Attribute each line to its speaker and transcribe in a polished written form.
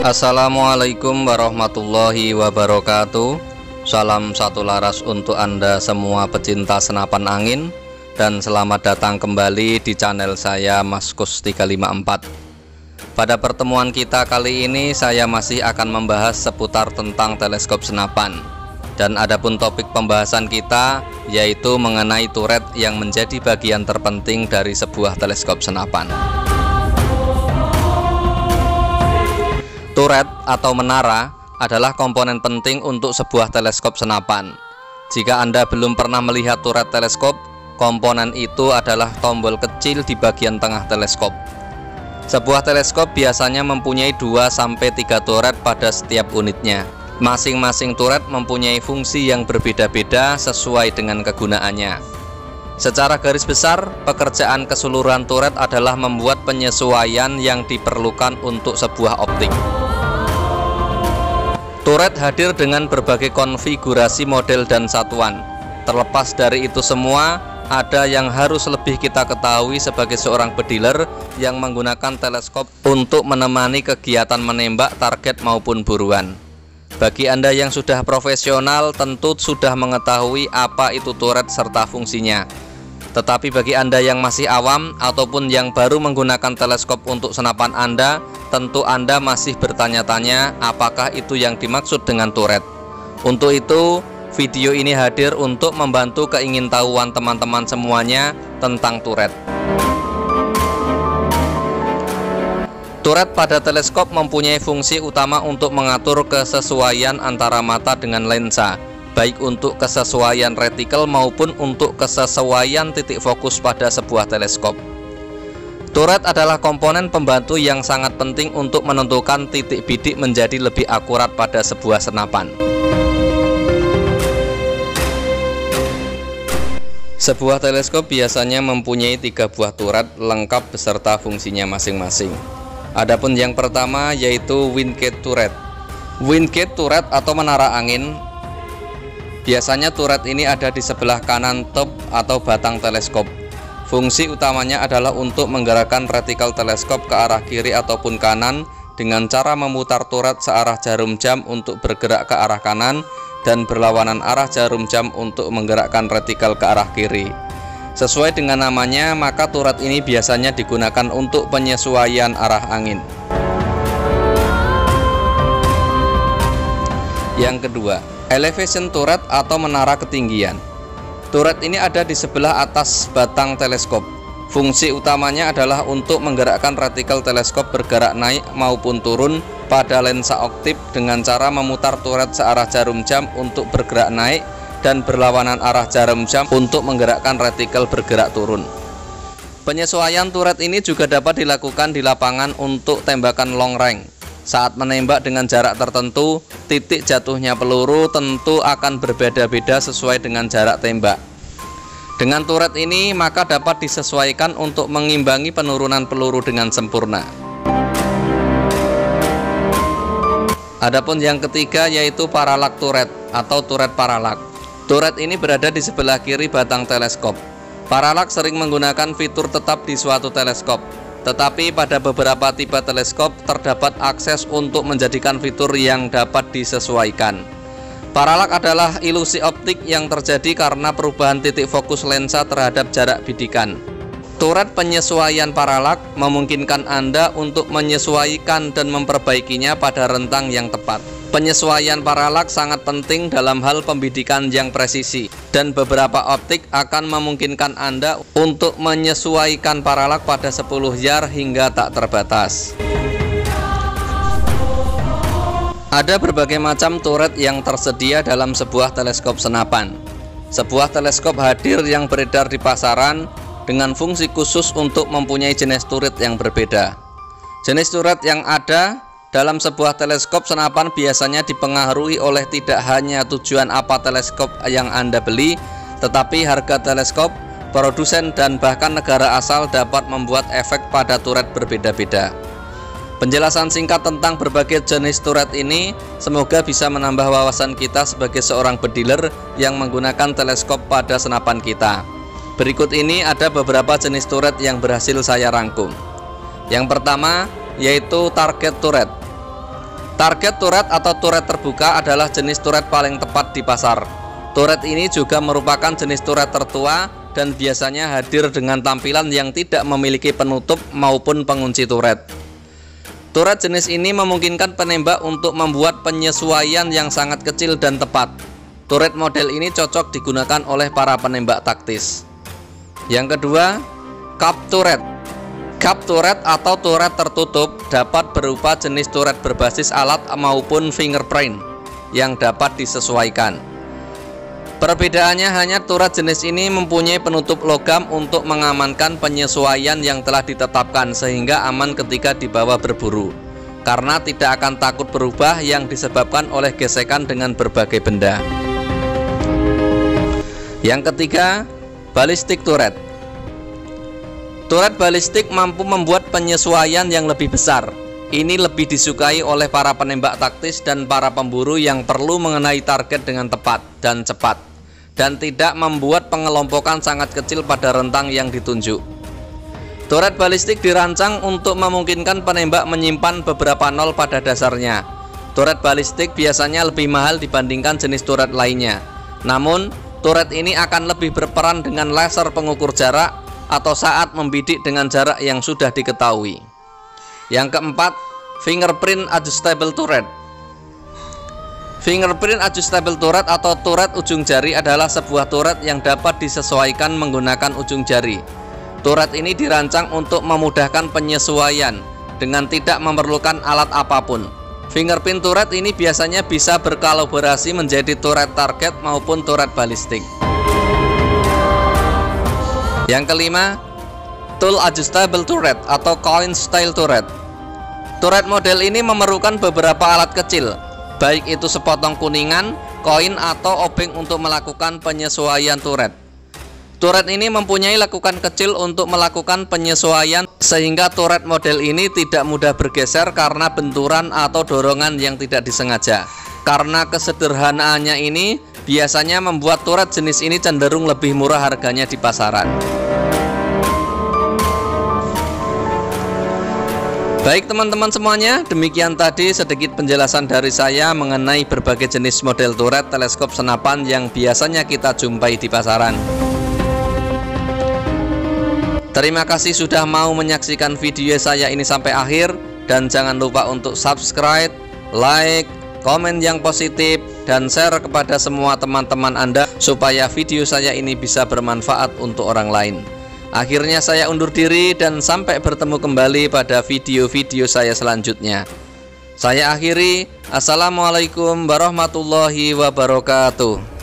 Speaker 1: Assalamualaikum warahmatullahi wabarakatuh. Salam satu laras untuk Anda semua pecinta senapan angin, dan selamat datang kembali di channel saya Maskus 354. Pada pertemuan kita kali ini saya masih akan membahas seputar tentang teleskop senapan. Dan adapun topik pembahasan kita yaitu mengenai turret yang menjadi bagian terpenting dari sebuah teleskop senapan. Turret atau menara adalah komponen penting untuk sebuah teleskop senapan. Jika Anda belum pernah melihat turret teleskop, komponen itu adalah tombol kecil di bagian tengah teleskop. Sebuah teleskop biasanya mempunyai 2-3 turret pada setiap unitnya. Masing-masing turret mempunyai fungsi yang berbeda-beda sesuai dengan kegunaannya. Secara garis besar, pekerjaan keseluruhan turret adalah membuat penyesuaian yang diperlukan untuk sebuah optik. Turret hadir dengan berbagai konfigurasi model dan satuan. Terlepas dari itu semua, ada yang harus lebih kita ketahui sebagai seorang bediler yang menggunakan teleskop untuk menemani kegiatan menembak target maupun buruan. Bagi Anda yang sudah profesional tentu sudah mengetahui apa itu turret serta fungsinya. Tetapi bagi Anda yang masih awam ataupun yang baru menggunakan teleskop untuk senapan Anda, tentu Anda masih bertanya-tanya apakah itu yang dimaksud dengan turret. Untuk itu, video ini hadir untuk membantu keingintahuan teman-teman semuanya tentang turret. Turret pada teleskop mempunyai fungsi utama untuk mengatur kesesuaian antara mata dengan lensa, baik untuk kesesuaian retikel maupun untuk kesesuaian titik fokus pada sebuah teleskop. Turret adalah komponen pembantu yang sangat penting untuk menentukan titik bidik menjadi lebih akurat pada sebuah senapan. Sebuah teleskop biasanya mempunyai 3 buah turret lengkap beserta fungsinya masing-masing. Adapun yang pertama yaitu windgate turret. Windgate turret atau menara angin. Biasanya turret ini ada di sebelah kanan top atau batang teleskop. Fungsi utamanya adalah untuk menggerakkan retikel teleskop ke arah kiri ataupun kanan dengan cara memutar turret searah jarum jam untuk bergerak ke arah kanan dan berlawanan arah jarum jam untuk menggerakkan retikel ke arah kiri. Sesuai dengan namanya, maka turret ini biasanya digunakan untuk penyesuaian arah angin. Yang kedua, elevation turret atau menara ketinggian. Turret ini ada di sebelah atas batang teleskop. Fungsi utamanya adalah untuk menggerakkan retikel teleskop bergerak naik maupun turun pada lensa oktip dengan cara memutar turret searah jarum jam untuk bergerak naik dan berlawanan arah jarum jam untuk menggerakkan retikel bergerak turun. Penyesuaian turret ini juga dapat dilakukan di lapangan untuk tembakan long range. Saat menembak dengan jarak tertentu, titik jatuhnya peluru tentu akan berbeda-beda sesuai dengan jarak tembak. Dengan turret ini maka dapat disesuaikan untuk mengimbangi penurunan peluru dengan sempurna. Adapun yang ketiga yaitu parallax turret atau turret parallax. Turret ini berada di sebelah kiri batang teleskop. Parallax sering menggunakan fitur tetap di suatu teleskop, tetapi pada beberapa tipe teleskop terdapat akses untuk menjadikan fitur yang dapat disesuaikan. Parallax adalah ilusi optik yang terjadi karena perubahan titik fokus lensa terhadap jarak bidikan. Turret penyesuaian parallax memungkinkan Anda untuk menyesuaikan dan memperbaikinya pada rentang yang tepat. Penyesuaian parallax sangat penting dalam hal pembidikan yang presisi, dan beberapa optik akan memungkinkan Anda untuk menyesuaikan parallax pada 10 yard hingga tak terbatas. Ada berbagai macam turret yang tersedia dalam sebuah teleskop senapan. Sebuah teleskop hadir yang beredar di pasaran dengan fungsi khusus untuk mempunyai jenis turret yang berbeda. Jenis turret yang ada dalam sebuah teleskop senapan biasanya dipengaruhi oleh tidak hanya tujuan apa teleskop yang Anda beli, tetapi harga teleskop, produsen, dan bahkan negara asal dapat membuat efek pada turret berbeda-beda. Penjelasan singkat tentang berbagai jenis turret ini semoga bisa menambah wawasan kita sebagai seorang bediler yang menggunakan teleskop pada senapan kita. Berikut ini ada beberapa jenis turret yang berhasil saya rangkum. Yang pertama yaitu target turret. Target turret atau turret terbuka adalah jenis turret paling tepat di pasar. Turret ini juga merupakan jenis turret tertua dan biasanya hadir dengan tampilan yang tidak memiliki penutup maupun pengunci turret. Turret jenis ini memungkinkan penembak untuk membuat penyesuaian yang sangat kecil dan tepat. Turret model ini cocok digunakan oleh para penembak taktis. Yang kedua, cup turret. Cup turret atau turret tertutup dapat berupa jenis turret berbasis alat maupun fingerprint yang dapat disesuaikan. Perbedaannya hanya turret jenis ini mempunyai penutup logam untuk mengamankan penyesuaian yang telah ditetapkan sehingga aman ketika dibawa berburu, karena tidak akan takut berubah yang disebabkan oleh gesekan dengan berbagai benda. Yang ketiga, ballistic turret. Turret balistik mampu membuat penyesuaian yang lebih besar. Ini lebih disukai oleh para penembak taktis dan para pemburu yang perlu mengenai target dengan tepat dan cepat, dan tidak membuat pengelompokan sangat kecil pada rentang yang ditunjuk. Turret balistik dirancang untuk memungkinkan penembak menyimpan beberapa nol pada dasarnya. Turret balistik biasanya lebih mahal dibandingkan jenis turret lainnya. Namun, turret ini akan lebih berperan dengan laser pengukur jarak atau saat membidik dengan jarak yang sudah diketahui. Yang keempat, fingerprint adjustable turret. Fingerprint adjustable turret atau turret ujung jari adalah sebuah turret yang dapat disesuaikan menggunakan ujung jari. Turret ini dirancang untuk memudahkan penyesuaian dengan tidak memerlukan alat apapun. Fingerprint turret ini biasanya bisa berkolaborasi menjadi turret target maupun turret balistik. Yang kelima, tool adjustable turret atau coin style turret. Turret model ini memerlukan beberapa alat kecil, baik itu sepotong kuningan, koin atau obeng untuk melakukan penyesuaian turret. Turret ini mempunyai lekukan kecil untuk melakukan penyesuaian sehingga turret model ini tidak mudah bergeser karena benturan atau dorongan yang tidak disengaja. Karena kesederhanaannya ini biasanya membuat turret jenis ini cenderung lebih murah harganya di pasaran. Baik teman-teman semuanya, demikian tadi sedikit penjelasan dari saya mengenai berbagai jenis model turret teleskop senapan yang biasanya kita jumpai di pasaran. Terima kasih sudah mau menyaksikan video saya ini sampai akhir, dan jangan lupa untuk subscribe, like, komen yang positif, dan share kepada semua teman-teman Anda supaya video saya ini bisa bermanfaat untuk orang lain. Akhirnya saya undur diri dan sampai bertemu kembali pada video-video saya selanjutnya. Saya akhiri, Assalamualaikum warahmatullahi wabarakatuh.